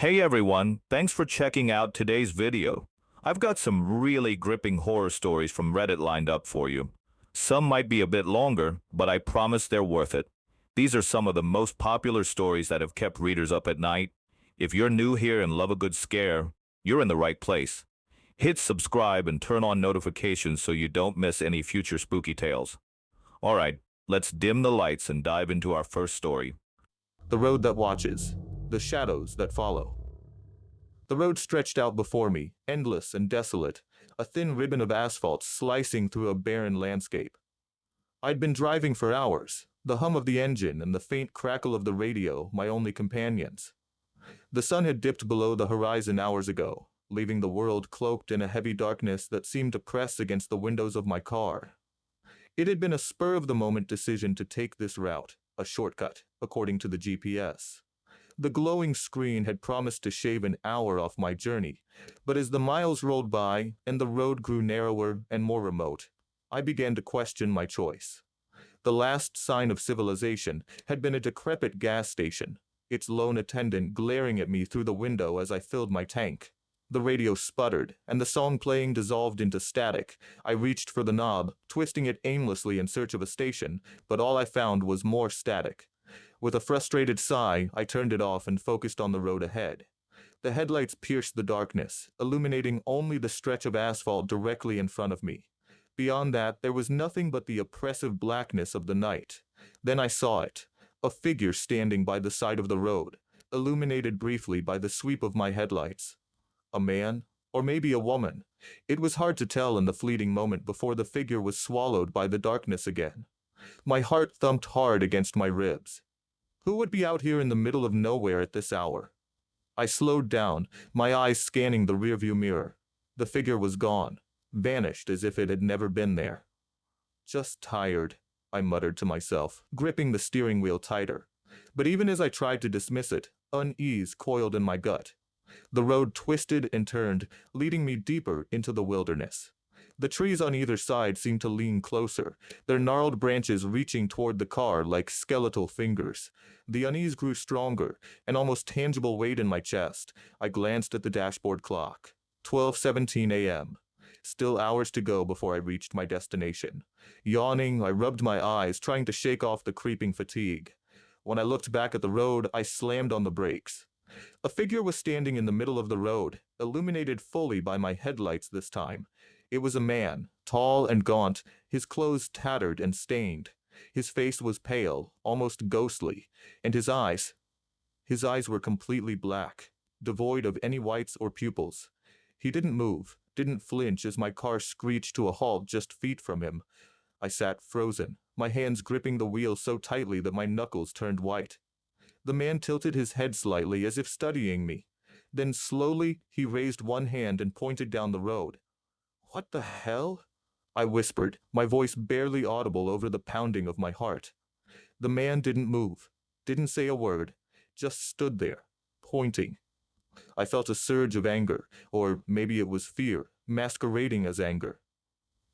Hey everyone, thanks for checking out today's video. I've got some really gripping horror stories from Reddit lined up for you. Some might be a bit longer, but I promise they're worth it. These are some of the most popular stories that have kept readers up at night. If you're new here and love a good scare, you're in the right place. Hit subscribe and turn on notifications so you don't miss any future spooky tales. Alright, let's dim the lights and dive into our first story. The road that watches, the shadows that follow. The road stretched out before me, endless and desolate, a thin ribbon of asphalt slicing through a barren landscape. I'd been driving for hours, the hum of the engine and the faint crackle of the radio my only companions. The sun had dipped below the horizon hours ago, leaving the world cloaked in a heavy darkness that seemed to press against the windows of my car. It had been a spur-of-the-moment decision to take this route, a shortcut, according to the GPS. The glowing screen had promised to shave an hour off my journey, but as the miles rolled by and the road grew narrower and more remote, I began to question my choice. The last sign of civilization had been a decrepit gas station, its lone attendant glaring at me through the window as I filled my tank. The radio sputtered, and the song playing dissolved into static. I reached for the knob, twisting it aimlessly in search of a station, but all I found was more static. With a frustrated sigh, I turned it off and focused on the road ahead. The headlights pierced the darkness, illuminating only the stretch of asphalt directly in front of me. Beyond that, there was nothing but the oppressive blackness of the night. Then I saw it, a figure standing by the side of the road, illuminated briefly by the sweep of my headlights. A man, or maybe a woman. It was hard to tell in the fleeting moment before the figure was swallowed by the darkness again. My heart thumped hard against my ribs. Who would be out here in the middle of nowhere at this hour? I slowed down, my eyes scanning the rearview mirror. The figure was gone, vanished as if it had never been there. Just tired, I muttered to myself, gripping the steering wheel tighter. But even as I tried to dismiss it, unease coiled in my gut. The road twisted and turned, leading me deeper into the wilderness. The trees on either side seemed to lean closer, their gnarled branches reaching toward the car like skeletal fingers. The unease grew stronger, an almost tangible weight in my chest. I glanced at the dashboard clock. 12:17 a.m. Still hours to go before I reached my destination. Yawning, I rubbed my eyes, trying to shake off the creeping fatigue. When I looked back at the road, I slammed on the brakes. A figure was standing in the middle of the road, illuminated fully by my headlights this time. It was a man, tall and gaunt, his clothes tattered and stained. His face was pale, almost ghostly, and his eyes were completely black, devoid of any whites or pupils. He didn't move, didn't flinch as my car screeched to a halt just feet from him. I sat frozen, my hands gripping the wheel so tightly that my knuckles turned white. The man tilted his head slightly as if studying me. Then slowly, he raised one hand and pointed down the road. "What the hell?" I whispered, my voice barely audible over the pounding of my heart. The man didn't move, didn't say a word, just stood there, pointing. I felt a surge of anger, or maybe it was fear, masquerading as anger.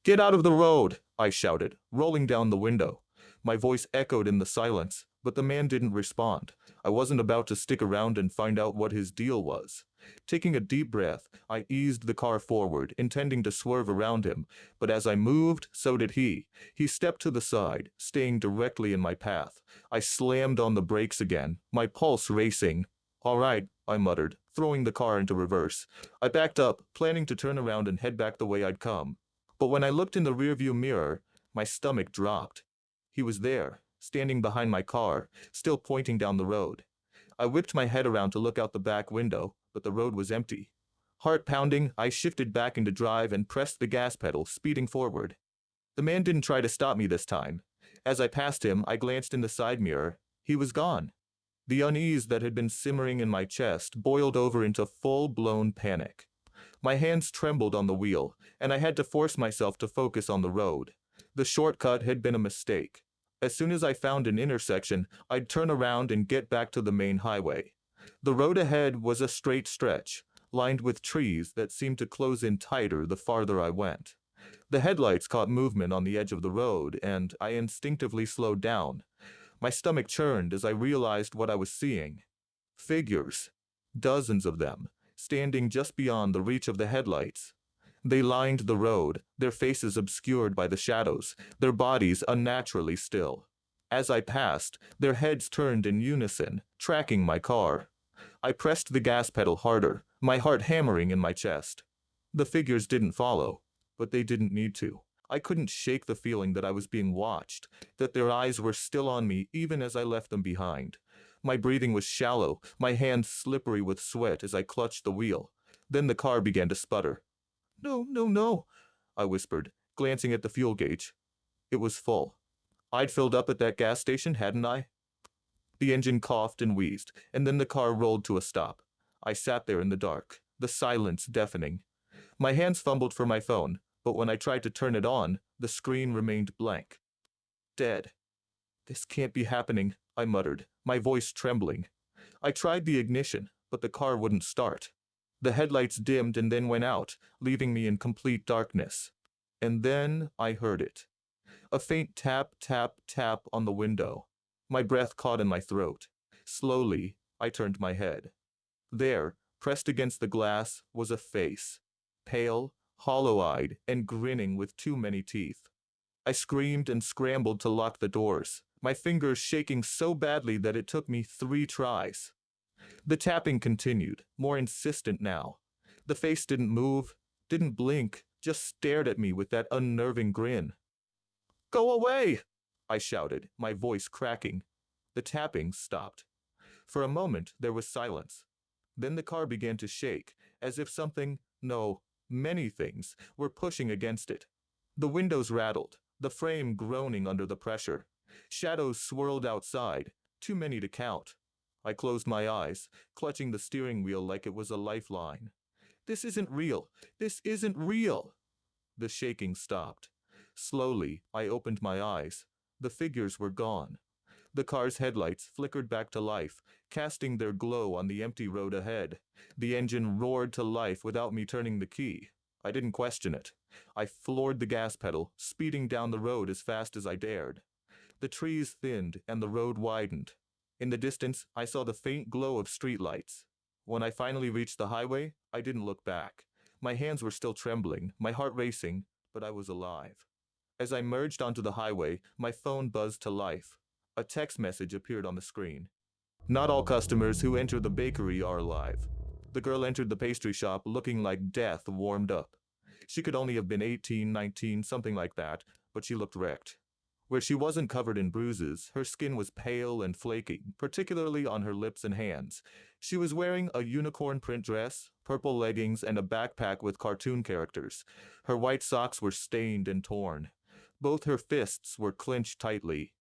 "Get out of the road!" I shouted, rolling down the window. My voice echoed in the silence, but the man didn't respond. I wasn't about to stick around and find out what his deal was. Taking a deep breath, I eased the car forward, intending to swerve around him, but as I moved, so did he. He stepped to the side, staying directly in my path. I slammed on the brakes again, my pulse racing. "All right," I muttered, throwing the car into reverse. I backed up, planning to turn around and head back the way I'd come. But when I looked in the rearview mirror, my stomach dropped. He was there, standing behind my car, still pointing down the road. I whipped my head around to look out the back window, but the road was empty. Heart pounding, I shifted back into drive and pressed the gas pedal, speeding forward. The man didn't try to stop me this time. As I passed him, I glanced in the side mirror. He was gone. The unease that had been simmering in my chest boiled over into full-blown panic. My hands trembled on the wheel, and I had to force myself to focus on the road. The shortcut had been a mistake. As soon as I found an intersection, I'd turn around and get back to the main highway. The road ahead was a straight stretch, lined with trees that seemed to close in tighter the farther I went. The headlights caught movement on the edge of the road, and I instinctively slowed down. My stomach churned as I realized what I was seeing. Figures. dozens of them, standing just beyond the reach of the headlights. They lined the road, their faces obscured by the shadows, their bodies unnaturally still. As I passed, their heads turned in unison, tracking my car. I pressed the gas pedal harder, my heart hammering in my chest. The figures didn't follow, but they didn't need to. I couldn't shake the feeling that I was being watched, that their eyes were still on me even as I left them behind. My breathing was shallow, my hands slippery with sweat as I clutched the wheel. Then the car began to sputter. No, no, no, I whispered, glancing at the fuel gauge. It was full. I'd filled up at that gas station, hadn't I? The engine coughed and wheezed, and then the car rolled to a stop. I sat there in the dark, the silence deafening. My hands fumbled for my phone, but when I tried to turn it on, the screen remained blank. Dead. This can't be happening, I muttered, my voice trembling. I tried the ignition, but the car wouldn't start. The headlights dimmed and then went out, leaving me in complete darkness. And then I heard it. A faint tap, tap, tap on the window. My breath caught in my throat. Slowly, I turned my head. There, pressed against the glass, was a face. Pale, hollow-eyed, and grinning with too many teeth. I screamed and scrambled to lock the doors, my fingers shaking so badly that it took me 3 tries. The tapping continued, more insistent now. The face didn't move, didn't blink, just stared at me with that unnerving grin. Go away! I shouted, my voice cracking. The tapping stopped. For a moment, there was silence. Then the car began to shake, as if something, no, many things, were pushing against it. The windows rattled, the frame groaning under the pressure. Shadows swirled outside, too many to count. I closed my eyes, clutching the steering wheel like it was a lifeline. This isn't real. This isn't real. The shaking stopped. Slowly, I opened my eyes. The figures were gone. The car's headlights flickered back to life, casting their glow on the empty road ahead. The engine roared to life without me turning the key. I didn't question it. I floored the gas pedal, speeding down the road as fast as I dared. The trees thinned and the road widened. In the distance, I saw the faint glow of streetlights. When I finally reached the highway, I didn't look back. My hands were still trembling, my heart racing, but I was alive. As I merged onto the highway, my phone buzzed to life. A text message appeared on the screen. Not all customers who enter the bakery are alive. The girl entered the pastry shop looking like death warmed up. She could only have been 18, 19, something like that, but she looked wrecked. Where she wasn't covered in bruises, her skin was pale and flaky, particularly on her lips and hands. She was wearing a unicorn print dress, purple leggings, and a backpack with cartoon characters. Her white socks were stained and torn. Both her fists were clenched tightly.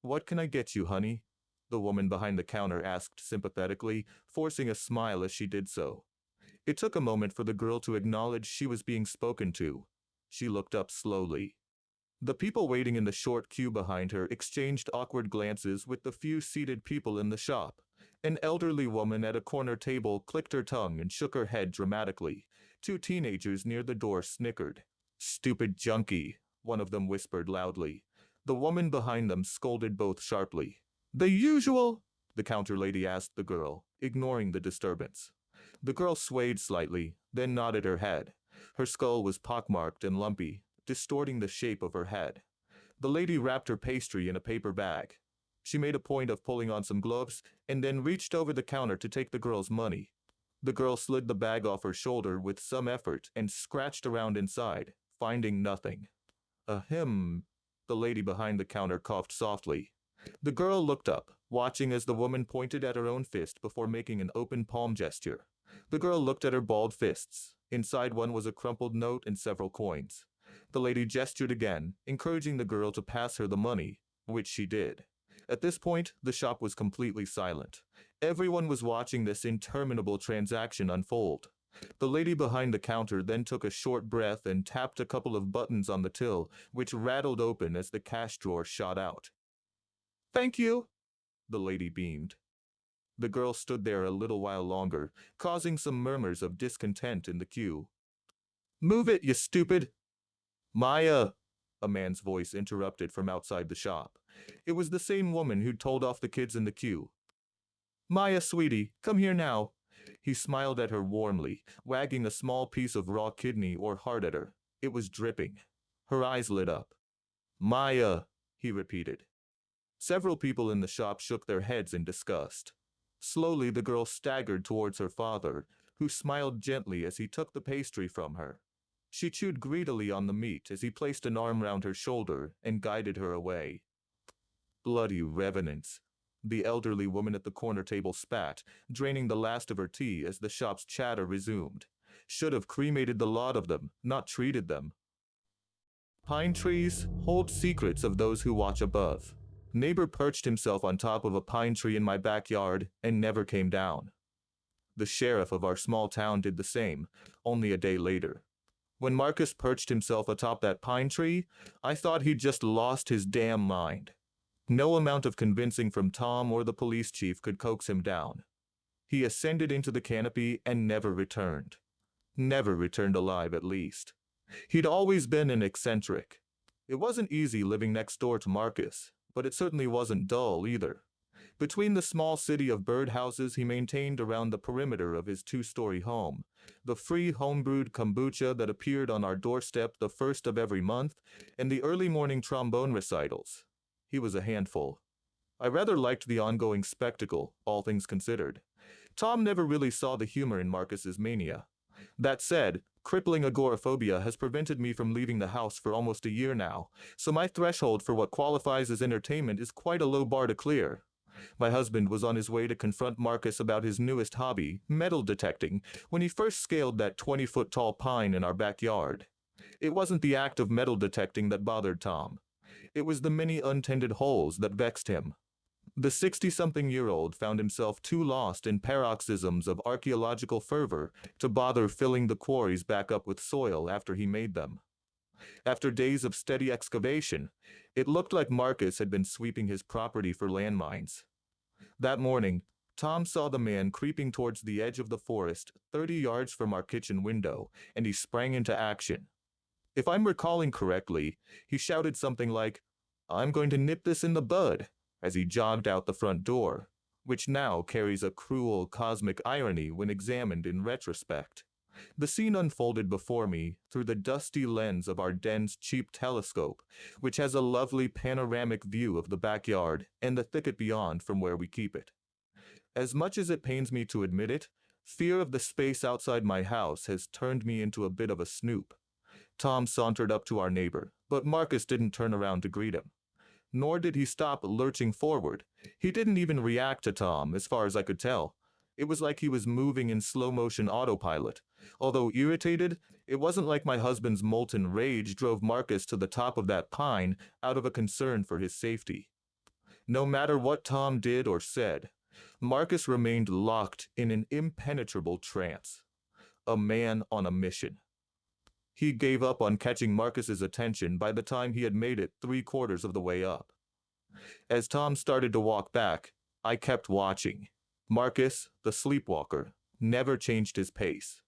"What can I get you, honey?" the woman behind the counter asked sympathetically, forcing a smile as she did so. It took a moment for the girl to acknowledge she was being spoken to. She looked up slowly. The people waiting in the short queue behind her exchanged awkward glances with the few seated people in the shop. An elderly woman at a corner table clicked her tongue and shook her head dramatically. 2 teenagers near the door snickered. "Stupid junkie," one of them whispered loudly. The woman behind them scolded both sharply. "The usual?" the counter lady asked the girl, ignoring the disturbance. The girl swayed slightly, then nodded her head. Her skull was pockmarked and lumpy, distorting the shape of her head. The lady wrapped her pastry in a paper bag. She made a point of pulling on some gloves and then reached over the counter to take the girl's money. The girl slid the bag off her shoulder with some effort and scratched around inside, finding nothing. "Ahem," the lady behind the counter coughed softly. The girl looked up, watching as the woman pointed at her own fist before making an open palm gesture. The girl looked at her balled fists. Inside one was a crumpled note and several coins. The lady gestured again, encouraging the girl to pass her the money, which she did. At this point, the shop was completely silent. Everyone was watching this interminable transaction unfold. The lady behind the counter then took a short breath and tapped a couple of buttons on the till, which rattled open as the cash drawer shot out. "Thank you," the lady beamed. The girl stood there a little while longer, causing some murmurs of discontent in the queue. "Move it, you stupid!" "Maya!" a man's voice interrupted from outside the shop. It was the same woman who'd told off the kids in the queue. Maya, sweetie, come here now. He smiled at her warmly, wagging a small piece of raw kidney or heart at her. It was dripping. Her eyes lit up. Maya, he repeated. Several people in the shop shook their heads in disgust. Slowly, the girl staggered towards her father, who smiled gently as he took the pastry from her. She chewed greedily on the meat as he placed an arm round her shoulder and guided her away. Bloody revenants. The elderly woman at the corner table spat, draining the last of her tea as the shop's chatter resumed. Should have cremated the lot of them, not treated them. Pine trees hold secrets of those who watch above. Neighbor perched himself on top of a pine tree in my backyard and never came down. The sheriff of our small town did the same, only a day later. When Marcus perched himself atop that pine tree, I thought he'd just lost his damn mind. No amount of convincing from Tom or the police chief could coax him down. He ascended into the canopy and never returned. Never returned alive, at least. He'd always been an eccentric. It wasn't easy living next door to Marcus, but it certainly wasn't dull either. Between the small city of birdhouses he maintained around the perimeter of his two-story home, the free homebrewed kombucha that appeared on our doorstep the first of every month, and the early morning trombone recitals, he was a handful. I rather liked the ongoing spectacle, all things considered. Tom never really saw the humor in Marcus's mania. That said, crippling agoraphobia has prevented me from leaving the house for almost a year now, so my threshold for what qualifies as entertainment is quite a low bar to clear. My husband was on his way to confront Marcus about his newest hobby, metal detecting, when he first scaled that 20-foot-tall pine in our backyard. It wasn't the act of metal detecting that bothered Tom. It was the many untended holes that vexed him. The 60-something-year-old found himself too lost in paroxysms of archaeological fervor to bother filling the quarries back up with soil after he made them. After days of steady excavation, it looked like Marcus had been sweeping his property for landmines. That morning, Tom saw the man creeping towards the edge of the forest 30 yards from our kitchen window, and he sprang into action. If I'm recalling correctly, he shouted something like, "I'm going to nip this in the bud," as he jogged out the front door, which now carries a cruel cosmic irony when examined in retrospect. The scene unfolded before me through the dusty lens of our den's cheap telescope, which has a lovely panoramic view of the backyard and the thicket beyond from where we keep it. As much as it pains me to admit it, fear of the space outside my house has turned me into a bit of a snoop. Tom sauntered up to our neighbor, but Marcus didn't turn around to greet him. Nor did he stop lurching forward. He didn't even react to Tom, as far as I could tell. It was like he was moving in slow-motion autopilot. Although irritated, it wasn't like my husband's molten rage drove Marcus to the top of that pine out of a concern for his safety. No matter what Tom did or said, Marcus remained locked in an impenetrable trance. A man on a mission. He gave up on catching Marcus's attention by the time he had made it 3/4 of the way up. As Tom started to walk back, I kept watching. Marcus, the sleepwalker, never changed his pace.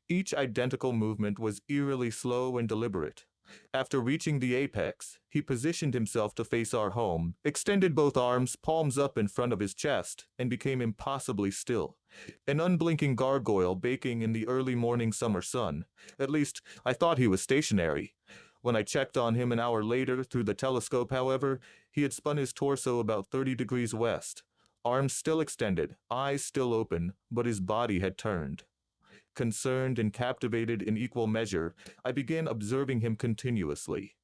Each identical movement was eerily slow and deliberate. After reaching the apex, he positioned himself to face our home, extended both arms, palms up in front of his chest, and became impossibly still. An unblinking gargoyle baking in the early morning summer sun. At least, I thought he was stationary. When I checked on him an hour later through the telescope, however, he had spun his torso about 30 degrees west. Arms still extended, eyes still open, but his body had turned. Concerned and captivated in equal measure, I began observing him continuously.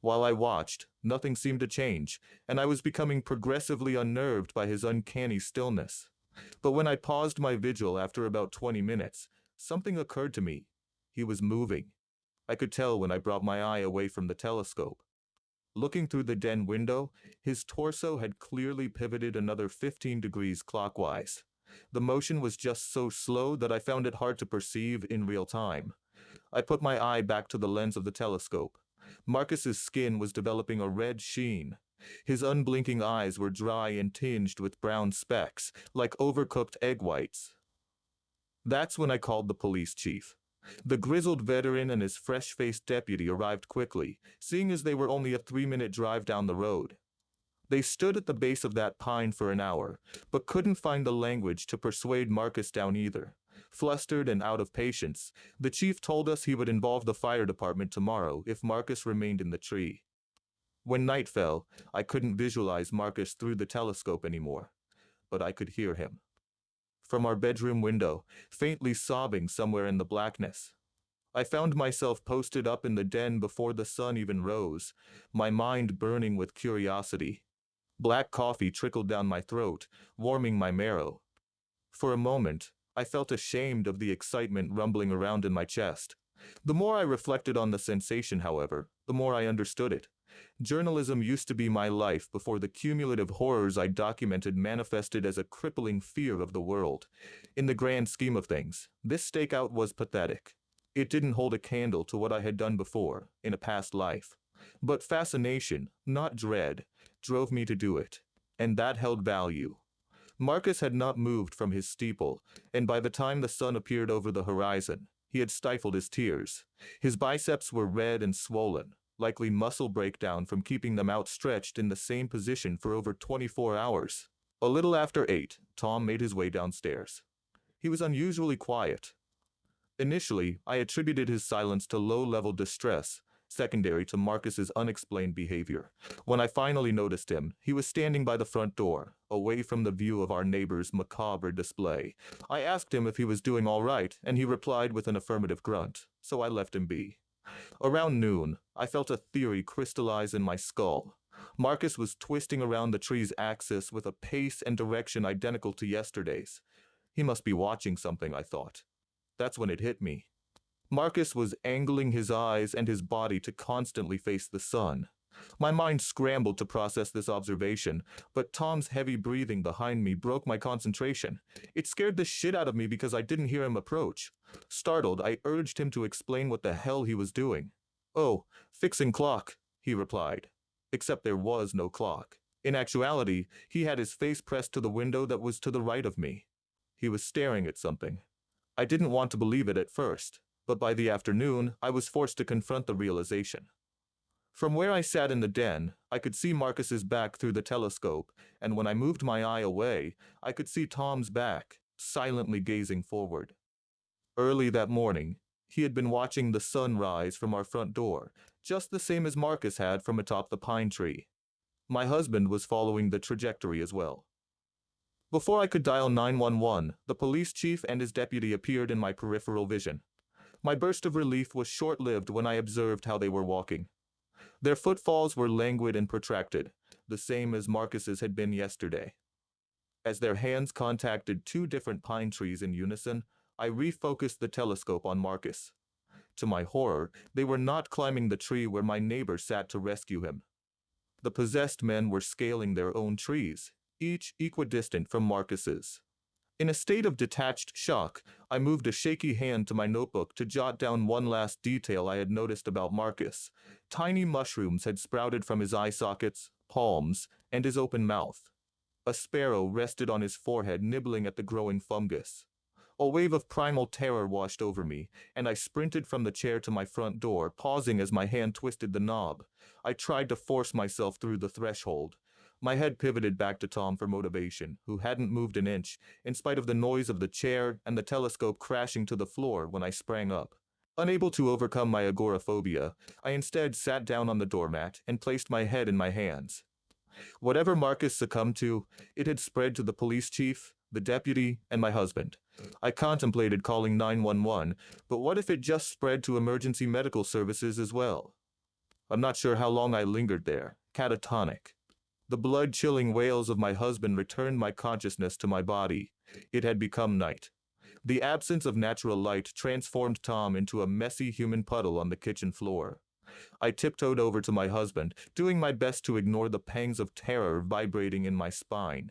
While I watched, nothing seemed to change, and I was becoming progressively unnerved by his uncanny stillness. But when I paused my vigil after about 20 minutes, something occurred to me. He was moving. I could tell when I brought my eye away from the telescope. Looking through the den window, his torso had clearly pivoted another 15 degrees clockwise. The motion was just so slow that I found it hard to perceive in real time. I put my eye back to the lens of the telescope. Marcus's skin was developing a red sheen. His unblinking eyes were dry and tinged with brown specks, like overcooked egg whites. That's when I called the police chief. The grizzled veteran and his fresh-faced deputy arrived quickly, seeing as they were only a 3-minute drive down the road. They stood at the base of that pine for an hour, but couldn't find the language to persuade Marcus down either. Flustered and out of patience, the chief told us he would involve the fire department tomorrow if Marcus remained in the tree. When night fell, I couldn't visualize Marcus through the telescope anymore, but I could hear him. From our bedroom window, faintly sobbing somewhere in the blackness. I found myself posted up in the den before the sun even rose, my mind burning with curiosity. Black coffee trickled down my throat, warming my marrow. For a moment, I felt ashamed of the excitement rumbling around in my chest. The more I reflected on the sensation, however, the more I understood it. Journalism used to be my life before the cumulative horrors I documented manifested as a crippling fear of the world. In the grand scheme of things, this stakeout was pathetic. It didn't hold a candle to what I had done before, in a past life. But fascination, not dread, drove me to do it, and that held value. Marcus had not moved from his steeple, and by the time the sun appeared over the horizon, he had stifled his tears. His biceps were red and swollen, likely muscle breakdown from keeping them outstretched in the same position for over 24 hours. A little after 8, Tom made his way downstairs. He was unusually quiet. Initially, I attributed his silence to low-level distress, secondary to Marcus's unexplained behavior. When I finally noticed him, he was standing by the front door, away from the view of our neighbor's macabre display. I asked him if he was doing all right, and he replied with an affirmative grunt, so I left him be. Around noon, I felt a theory crystallize in my skull. Marcus was twisting around the tree's axis with a pace and direction identical to yesterday's. He must be watching something, I thought. That's when it hit me. Marcus was angling his eyes and his body to constantly face the sun. My mind scrambled to process this observation, but Tom's heavy breathing behind me broke my concentration. It scared the shit out of me because I didn't hear him approach. Startled, I urged him to explain what the hell he was doing. "Oh, fixing clock," he replied. Except there was no clock. In actuality, he had his face pressed to the window that was to the right of me. He was staring at something. I didn't want to believe it at first, but by the afternoon, I was forced to confront the realization. From where I sat in the den, I could see Marcus's back through the telescope, and when I moved my eye away, I could see Tom's back, silently gazing forward. Early that morning, he had been watching the sun rise from our front door, just the same as Marcus had from atop the pine tree. My husband was following the trajectory as well. Before I could dial 911, the police chief and his deputy appeared in my peripheral vision. My burst of relief was short-lived when I observed how they were walking. Their footfalls were languid and protracted, the same as Marcus's had been yesterday. As their hands contacted two different pine trees in unison, I refocused the telescope on Marcus. To my horror, they were not climbing the tree where my neighbor sat to rescue him. The possessed men were scaling their own trees, each equidistant from Marcus's. In a state of detached shock, I moved a shaky hand to my notebook to jot down one last detail I had noticed about Marcus. Tiny mushrooms had sprouted from his eye sockets, palms, and his open mouth. A sparrow rested on his forehead, nibbling at the growing fungus. A wave of primal terror washed over me, and I sprinted from the chair to my front door, pausing as my hand twisted the knob. I tried to force myself through the threshold. My head pivoted back to Tom for motivation, who hadn't moved an inch, in spite of the noise of the chair and the telescope crashing to the floor when I sprang up. Unable to overcome my agoraphobia, I instead sat down on the doormat and placed my head in my hands. Whatever Marcus succumbed to, it had spread to the police chief, the deputy, and my husband. I contemplated calling 911, but what if it just spread to emergency medical services as well? I'm not sure how long I lingered there, catatonic. The blood-chilling wails of my husband returned my consciousness to my body. It had become night. The absence of natural light transformed Tom into a messy human puddle on the kitchen floor. I tiptoed over to my husband, doing my best to ignore the pangs of terror vibrating in my spine.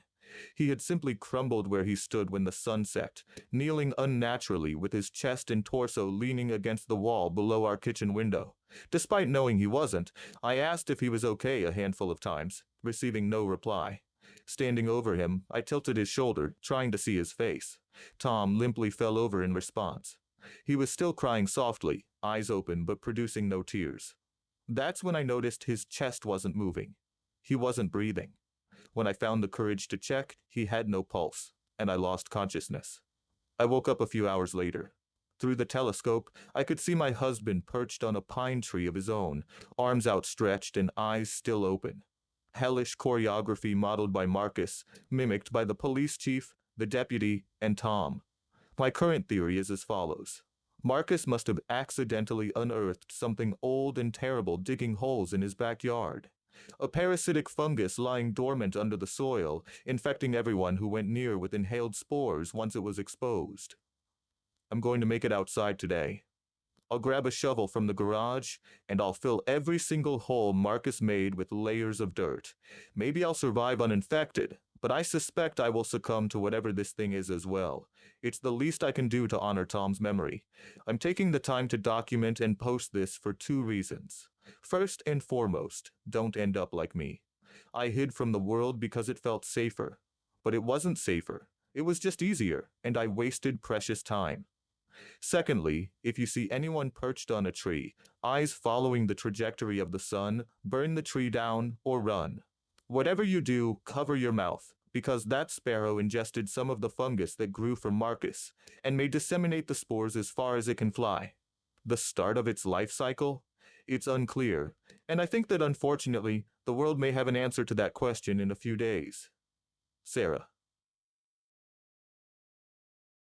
He had simply crumbled where he stood when the sun set, kneeling unnaturally with his chest and torso leaning against the wall below our kitchen window. Despite knowing he wasn't, I asked if he was okay a handful of times, receiving no reply. Standing over him, I tilted his shoulder, trying to see his face. Tom limply fell over in response. He was still crying softly, eyes open but producing no tears. That's when I noticed his chest wasn't moving. He wasn't breathing. When I found the courage to check, he had no pulse, and I lost consciousness. I woke up a few hours later. Through the telescope, I could see my husband perched on a pine tree of his own, arms outstretched and eyes still open. Hellish choreography modeled by Marcus, mimicked by the police chief, the deputy, and Tom. My current theory is as follows. Marcus must have accidentally unearthed something old and terrible digging holes in his backyard. A parasitic fungus lying dormant under the soil, infecting everyone who went near with inhaled spores once it was exposed. I'm going to make it outside today. I'll grab a shovel from the garage, and I'll fill every single hole Marcus made with layers of dirt. Maybe I'll survive uninfected, but I suspect I will succumb to whatever this thing is as well. It's the least I can do to honor Tom's memory. I'm taking the time to document and post this for 2 reasons. First and foremost, don't end up like me. I hid from the world because it felt safer. But it wasn't safer. It was just easier, and I wasted precious time. Secondly, if you see anyone perched on a tree, eyes following the trajectory of the sun, burn the tree down or run. Whatever you do, cover your mouth, because that sparrow ingested some of the fungus that grew from Marcus, and may disseminate the spores as far as it can fly. The start of its life cycle? It's unclear, and I think that unfortunately, the world may have an answer to that question in a few days. Sarah.